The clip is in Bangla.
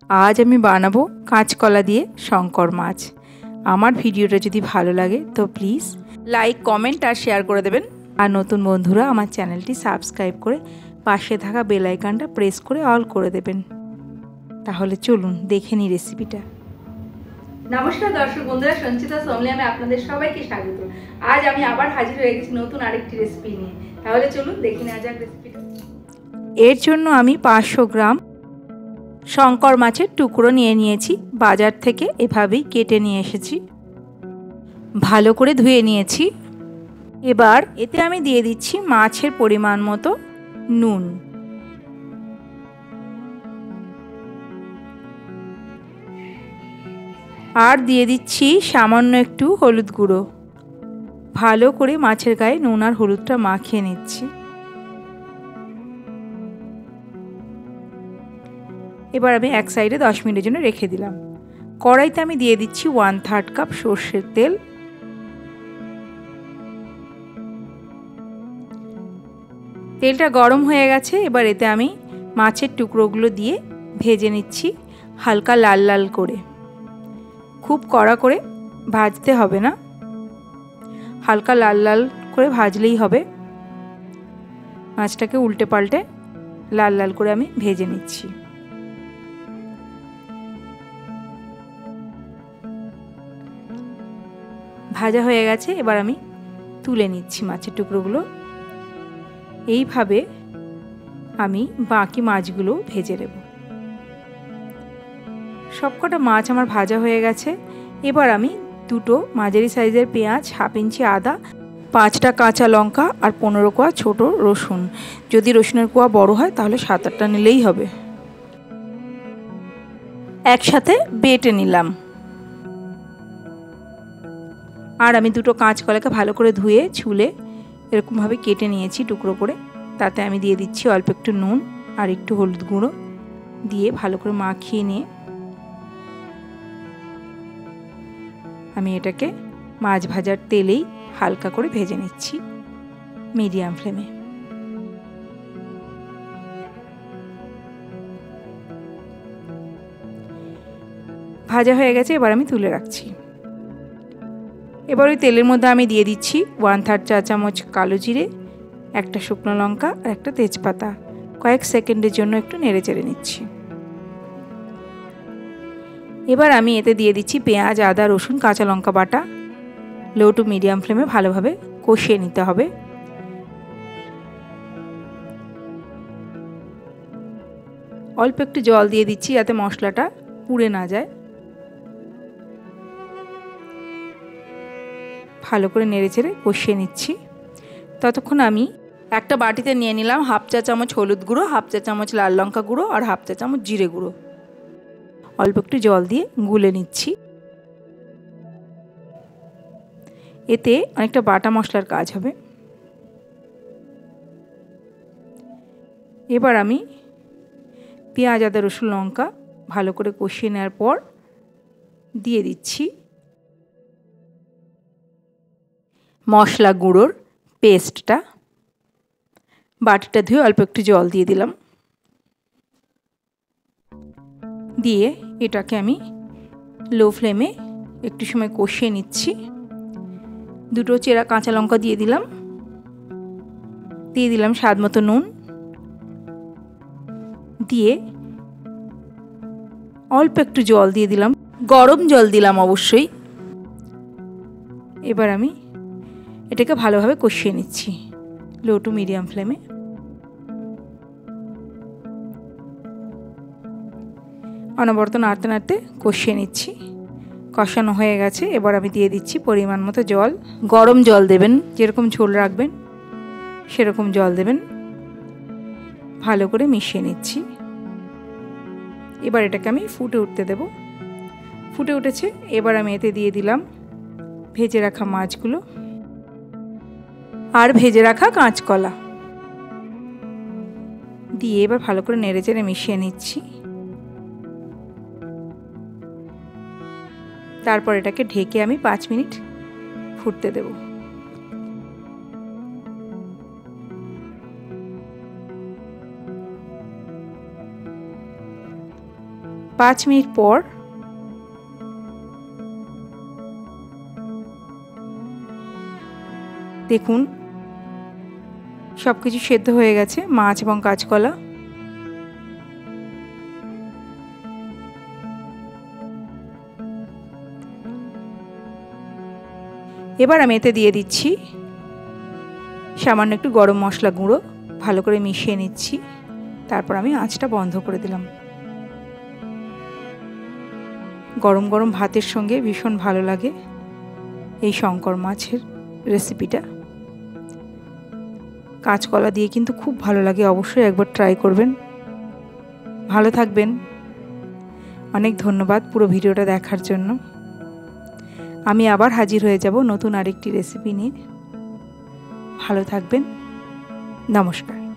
আজ আমি বানাবো কাঁচকলা দিয়ে শঙ্কর মাছ। আমার ভিডিওটা যদি ভালো লাগে তো প্লিজ লাইক, কমেন্ট আর শেয়ার করে দেবেন। আর নতুন বন্ধুরা আমার চ্যানেলটি সাবস্ক্রাইব করে পাশে থাকা বেল আইকনটা প্রেস করে অল করে দেবেন। তাহলে চলুন দেখে নিই রেসিপিটা। নমস্কার দর্শক বন্ধুরা, সঞ্চিতা সোমলিয়ামে আপনাদের সবাইকে স্বাগত। আজ আমি আবার হাজির হয়ে গেছি নতুন আরেকটি রেসিপি নিয়ে। তাহলে চলুন দেখে নেওয়া যাক রেসিপিটা। এর জন্য আমি 500 গ্রাম শঙ্কর মাছের টুকরো নিয়ে নিয়েছি। বাজার থেকে এভাবেই কেটে নিয়ে এসেছি, ভালো করে ধুয়ে নিয়েছি। এবার এতে আমি দিয়ে দিচ্ছি মাছের পরিমাণ মতো নুন, আর দিয়ে দিচ্ছি সামান্য একটু হলুদ গুঁড়ো। ভালো করে মাছের গায়ে নুন আর হলুদটা মাখিয়ে নিচ্ছি। এবার আমি এক সাইডে 10 মিনিটের জন্য রেখে দিলাম। কড়াইতে আমি দিয়ে দিচ্ছি 1/3 কাপ সর্ষের তেল। তেলটা গরম হয়ে গেছে। এবার এতে আমি মাছের টুকরোগুলো দিয়ে ভেজে নিচ্ছি হালকা লাল লাল করে। খুব কড়া করে ভাজতে হবে না, হালকা লাল লাল করে ভাজলেই হবে। মাছটাকে উল্টে পাল্টে লাল লাল করে আমি ভেজে নিচ্ছি। ভাজা হয়ে গেছে। এবার আমি তুলে নিচ্ছি মাছের টুকরোগুলো। এইভাবে আমি বাকি মাছগুলো ভেজে নেব। সবকটা মাছ আমার ভাজা হয়ে গেছে। এবার আমি দুটো মাঝারি সাইজের পেঁয়াজ, 1/2 ইঞ্চি আদা, 5টা কাঁচা লঙ্কা আর 15 কোয়া ছোট রসুন। যদি রসুনের কোয়া বড় হয় তাহলে 7-8টা নিলেই হবে। একসাথে বেটে নিলাম। আর আমি দুটো কাঁচকলাকে ভালো করে ধুয়ে ছুলে এরকমভাবে কেটে নিয়েছি টুকরো করে। তাতে আমি দিয়ে দিচ্ছি অল্প একটু নুন আর একটু হলুদ গুঁড়ো দিয়ে ভালো করে মাখিয়ে নিয়ে আমি এটাকে মাছ ভাজার তেলেই হালকা করে ভেজে নিচ্ছি মিডিয়াম ফ্লেমে। ভাজা হয়ে গেছে। এবার আমি তুলে রাখছি। এবার ওই তেলের মধ্যে আমি দিয়ে দিচ্ছি 1/3 চা চামচ কালো জিরে, একটা শুকনো লঙ্কা আর একটা তেজপাতা। কয়েক সেকেন্ডের জন্য একটু নেড়ে চেড়ে নিচ্ছি। এবার আমি এতে দিয়ে দিচ্ছি পেঁয়াজ, আদা, রসুন, কাঁচা লঙ্কা বাটা। লো টু মিডিয়াম ফ্লেমে ভালোভাবে কষিয়ে নিতে হবে। অল্প একটু জল দিয়ে দিচ্ছি যাতে মশলাটা পুড়ে না যায়। ভালো করে নেড়ে চেড়ে কষিয়ে নিচ্ছি। ততক্ষণ আমি একটা বাটিতে নিয়ে নিলাম 1/2 চা চামচ হলুদ গুঁড়ো, 1/2 চা চামচ লাল লঙ্কা গুঁড়ো আর 1/2 চা চামচ জিরে গুঁড়ো। অল্প একটু জল দিয়ে গুলে নিচ্ছি। এতে অনেকটা বাটা মশলার কাজ হবে। এবার আমি পেঁয়াজ, আদা, রসুন, লঙ্কা ভালো করে কষিয়ে নেওয়ার পর দিয়ে দিচ্ছি মশলা গুঁড়োর পেস্টটা। বাটিটা ধুয়ে অল্প একটু জল দিয়ে দিলাম। দিয়ে এটাকে আমি লো ফ্লেমে একটু সময় কষিয়ে নিচ্ছি। দুটো চেরা কাঁচা লঙ্কা দিয়ে দিলাম। দিয়ে দিলাম স্বাদ মতো নুন। দিয়ে অল্প একটু জল দিয়ে দিলাম, গরম জল দিলাম অবশ্যই। এবার আমি এটাকে ভালোভাবে কষিয়ে নিচ্ছি লো টু মিডিয়াম ফ্লেমে। অনবরত নাড়তে নাড়তে কষিয়ে নিচ্ছি। কষানো হয়ে গেছে। এবার আমি দিয়ে দিচ্ছি পরিমাণ মতো জল। গরম জল দেবেন, যেরকম ঝোল রাখবেন সেরকম জল দেবেন। ভালো করে মিশিয়ে নিচ্ছি। এবার এটাকে আমি ফুটে উঠতে দেব। ফুটে উঠেছে। এবার আমি এতে দিয়ে দিলাম ভেজে রাখা মাছগুলো আর ভেজে রাখা কাঁচকলা দিয়ে এবার ভালো করে নেড়ে চেড়ে মিশিয়ে নিচ্ছি। তারপর এটাকে ঢেকে আমি 5 মিনিট ফুটতে দেব। 5 মিনিট পর দেখুন সব কিছু সেদ্ধ হয়ে গেছে, মাছ এবং কাঁচকলা। এবার আমি এতে দিয়ে দিচ্ছি সামান্য একটু গরম মশলা গুঁড়ো, ভালো করে মিশিয়ে নিচ্ছি। তারপর আমি আঁচটা বন্ধ করে দিলাম। গরম গরম ভাতের সঙ্গে ভীষণ ভালো লাগে এই শঙ্কর মাছের রেসিপিটা। কাঁচকলা দিয়ে কিন্তু খুব ভালো লাগে, অবশ্যই একবার ট্রাই করবেন। ভালো থাকবেন। অনেক ধন্যবাদ পুরো ভিডিওটা দেখার জন্য। আমি আবার হাজির হয়ে যাব নতুন আরেকটি রেসিপি নিয়ে। ভালো থাকবেন। নমস্কার।